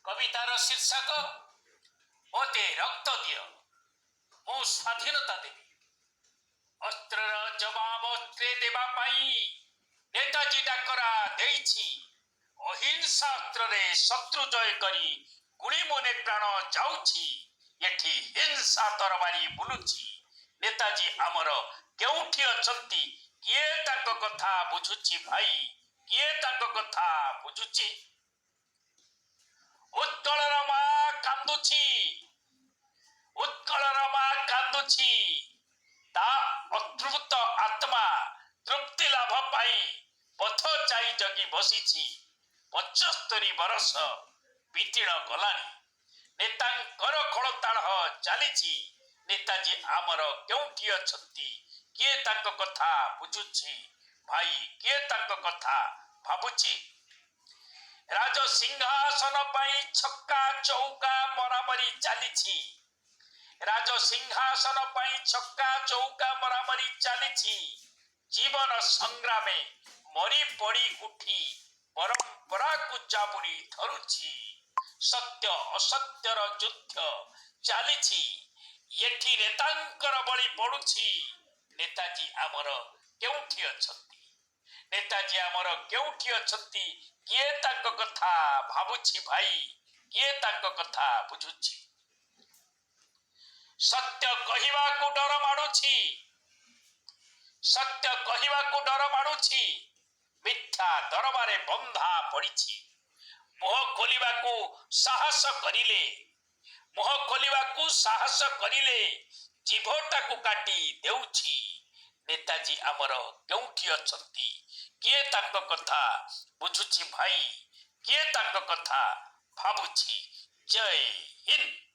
କବିତାର ଶୀର୍ଷକ ମୋତେ ରକ୍ତ ଦିଅ, ମୁଁ ସ୍ୱାଧୀନତା ଦେବି। ଅସ୍ତ୍ରର ଜବାବ ଅସ୍ତ୍ରେ ଦେବା ପାଇଁ ନେତାଜୀ ଡାକରା ଦେଇଛି। ଅହିଂସା ଅସ୍ତ୍ରରେ ଶତ୍ରୁ ଜୟ କରି ଗୁଳି ମନେ ପ୍ରାଣ ଯାଉଛି। ଏଠି ହିଂସା ତରବାରୀ ବୁଲୁଛି। ନେତାଜୀ ଆମର କେଉଁଠି ଅଛନ୍ତି? କିଏ ତାଙ୍କ କଥା ବୁଝୁଛି ଭାଇ? କିଏ ତାଙ୍କ କଥା ବୁଝୁଛି? ଉତ୍କଳର ମା କାନ୍ଦୁଛି, ଉତ୍କଳର ମା କାନ୍ଦୁଛି। ତା ଅତୃପ୍ତ ଆତ୍ମା ତୃପ୍ତି ଲାଭ ପାଇଁ ପଥ ଚାହିଁ ଜଗି ବସିଛି। 75 ବର୍ଷ ବିତିଣ ଗଲାଣି। ନେତାଙ୍କର ଖୋଳତାଡ଼ ଚାଲିଛି। ନେତାଜୀ ଆମର କେଉଁଠି ଅଛନ୍ତି? କିଏ ତାଙ୍କ କଥା ବୁଝୁଛି ଭାଇ? କିଏ ତାଙ୍କ କଥା ଭାବୁଛି? ରାଜସିଂହାସନ ପାଇଁ ଛକା ଚୌକା ମରାମରି ଚାଲିଛି। ରାଜସିଂହାସନ ପାଇଁ ଛକା ଚୌକା ମରାମରି ଚାଲିଛି। ଜୀବନ ସଂଗ୍ରାମେ ମରି ପଡ଼ି ଉଠି ପରମ୍ପରାକୁ ଜାବୁଡ଼ି ଧରୁଛି। ସତ୍ୟ ଅସତ୍ୟର ଯୁଦ୍ଧ ଚାଲିଛି। ଏଠି ନେତାଙ୍କର ବଳି ପଡୁଛି। ନେତାଜୀ ଆମର କେଉଁଠି ଅଛନ୍ତି? ନେତାଜୀ ଆମର କେଉଁଠି ଅଛନ୍ତି? କିଏ ତାଙ୍କ କଥା ଭାବୁଛି ଭାଇ? କିଏ ତାଙ୍କ କଥା ବୁଝୁଛି? ସତ୍ୟ କହିବାକୁ ଡର ମାଡୁଛି। ସତ୍ୟ କହିବାକୁ ଡର ମାଡୁଛି। ମିଥ୍ୟା ଦରବାରେ ବନ୍ଧା ପଡ଼ିଛି। ମୁହଁ ଖୋଲିବାକୁ ସାହସ କରିଲେ, ମୁହଁ ଖୋଲିବାକୁ ସାହସ କରିଲେ ଜିଭଟାକୁ କାଟି ଦେଉଛି। ନେତାଜୀ ଆମର କେଉଁଠି ଅଛନ୍ତି? କିଏ ତାଙ୍କ କଥା ବୁଝୁଛି ଭାଇ? କିଏ ତାଙ୍କ କଥା ଭାବୁଛି? ଜୟ ହିନ୍ଦ।